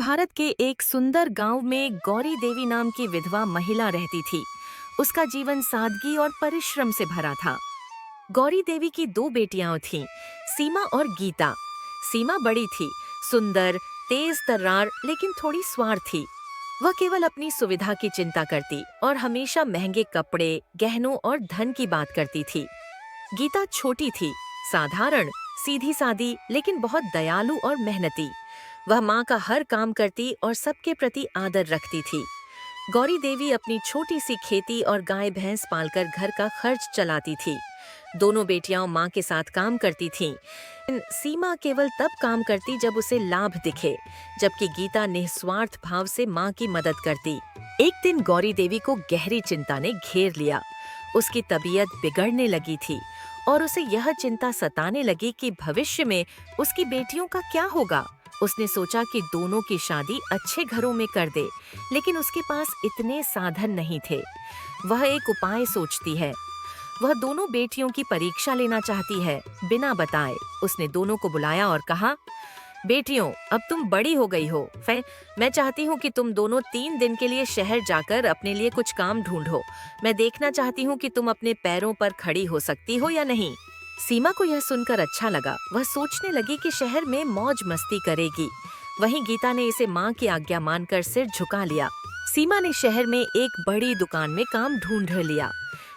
भारत के एक सुंदर गांव में गौरी देवी नाम की विधवा महिला रहती थी। उसका जीवन सादगी और परिश्रम से भरा था। गौरी देवी की दो बेटियां थीं, सीमा और गीता। सीमा बड़ी थी, सुंदर, तेज तर्रार, लेकिन थोड़ी स्वार्थ थी। वह केवल अपनी सुविधा की चिंता करती और हमेशा महंगे कपड़े, गहनों और धन की बात करती थी। गीता छोटी थी, साधारण, सीधी सादी, लेकिन बहुत दयालु और मेहनती। वह माँ का हर काम करती और सबके प्रति आदर रखती थी। गौरी देवी अपनी छोटी सी खेती और गाय भैंस पालकर घर का खर्च चलाती थी। दोनों बेटियां माँ के साथ काम करती थीं। सीमा केवल तब काम करती जब उसे लाभ दिखे, जबकि गीता निस्वार्थ भाव से माँ की मदद करती। एक दिन गौरी देवी को गहरी चिंता ने घेर लिया। उसकी तबीयत बिगड़ने लगी थी और उसे यह चिंता सताने लगी कि भविष्य में उसकी बेटियों का क्या होगा। उसने सोचा कि दोनों की शादी अच्छे घरों में कर दे, लेकिन उसके पास इतने साधन नहीं थे। वह एक उपाय सोचती है। वह दोनों बेटियों की परीक्षा लेना चाहती है, बिना बताए। उसने दोनों को बुलाया और कहा, बेटियों, अब तुम बड़ी हो गई हो। मैं चाहती हूँ कि तुम दोनों 3 दिन के लिए शहर जाकर अपने लिए कुछ काम ढूंढो। मैं देखना चाहती हूँ कि तुम अपने पैरों पर खड़ी हो सकती हो या नहीं। सीमा को यह सुनकर अच्छा लगा। वह सोचने लगी कि शहर में मौज मस्ती करेगी। वहीं गीता ने इसे माँ की आज्ञा मानकर सिर झुका लिया। सीमा ने शहर में एक बड़ी दुकान में काम ढूंढ लिया,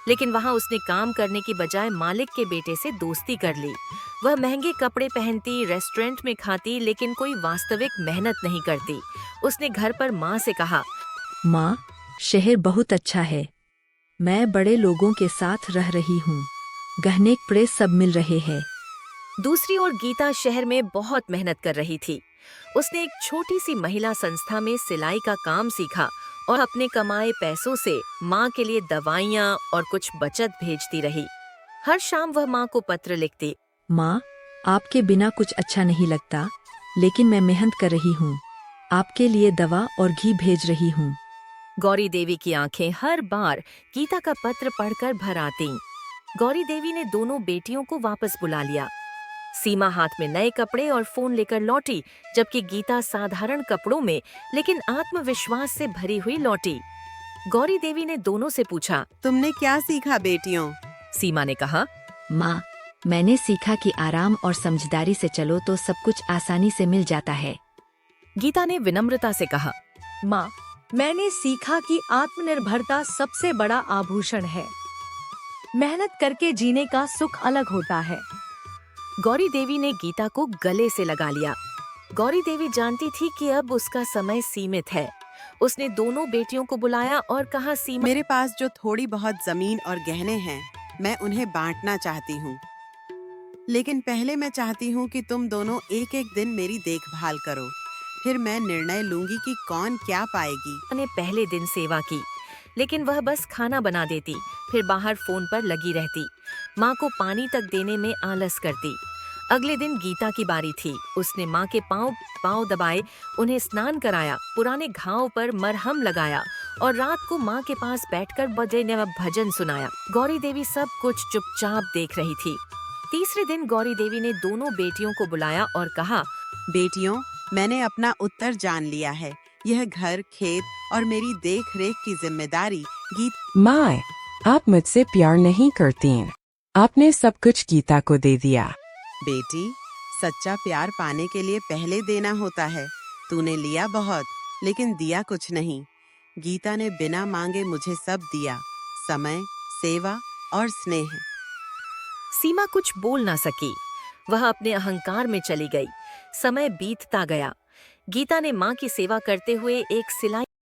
लेकिन वहाँ उसने काम करने की बजाय मालिक के बेटे से दोस्ती कर ली। वह महंगे कपड़े पहनती, रेस्टोरेंट में खाती, लेकिन कोई वास्तविक मेहनत नहीं करती। उसने घर पर माँ से कहा, माँ, शहर बहुत अच्छा है। मैं बड़े लोगों के साथ रह रही हूँ। गहने कपड़े सब मिल रहे हैं। दूसरी ओर गीता शहर में बहुत मेहनत कर रही थी। उसने एक छोटी सी महिला संस्था में सिलाई का काम सीखा और अपने कमाए पैसों से माँ के लिए दवाइयाँ और कुछ बचत भेजती रही। हर शाम वह माँ को पत्र लिखती, माँ, आपके बिना कुछ अच्छा नहीं लगता, लेकिन मैं मेहनत कर रही हूँ। आपके लिए दवा और घी भेज रही हूँ। गौरी देवी की आंखें हर बार गीता का पत्र पढ़कर भर आतीं। गौरी देवी ने दोनों बेटियों को वापस बुला लिया। सीमा हाथ में नए कपड़े और फोन लेकर लौटी, जबकि गीता साधारण कपड़ों में लेकिन आत्मविश्वास से भरी हुई लौटी। गौरी देवी ने दोनों से पूछा, तुमने क्या सीखा बेटियों? सीमा ने कहा, माँ, मैंने सीखा कि आराम और समझदारी से चलो तो सब कुछ आसानी से मिल जाता है। गीता ने विनम्रता से कहा, माँ, मैंने सीखा कि आत्मनिर्भरता सबसे बड़ा आभूषण है। मेहनत करके जीने का सुख अलग होता है। गौरी देवी ने गीता को गले से लगा लिया। गौरी देवी जानती थी कि अब उसका समय सीमित है। उसने दोनों बेटियों को बुलाया और कहा, सीमा, मेरे पास जो थोड़ी बहुत जमीन और गहने हैं, मैं उन्हें बांटना चाहती हूँ। लेकिन पहले मैं चाहती हूँ कि तुम दोनों एक एक दिन मेरी देखभाल करो। फिर मैं निर्णय लूंगी कि कौन क्या पाएगी। ने पहले दिन सेवा की, लेकिन वह बस खाना बना देती, फिर बाहर फोन पर लगी रहती। माँ को पानी तक देने में आलस करती। अगले दिन गीता की बारी थी। उसने माँ के पाँव दबाए, उन्हें स्नान कराया, पुराने घाव पर मरहम लगाया और रात को माँ के पास बैठकर भजन सुनाया। गौरी देवी सब कुछ चुपचाप देख रही थी। तीसरे दिन गौरी देवी ने दोनों बेटियों को बुलाया और कहा, बेटियों, मैंने अपना उत्तर जान लिया है। यह घर, खेत और मेरी देख रेख की जिम्मेदारी माँ, आप मुझसे प्यार नहीं करती। आपने सब कुछ गीता को दे दिया। बेटी, सच्चा प्यार पाने के लिए पहले देना होता है। तूने लिया बहुत, लेकिन दिया कुछ नहीं। गीता ने बिना मांगे मुझे सब दिया, समय, सेवा और स्नेह। सीमा कुछ बोल ना सकी। वह अपने अहंकार में चली गई। समय बीतता गया। गीता ने माँ की सेवा करते हुए एक सिलाई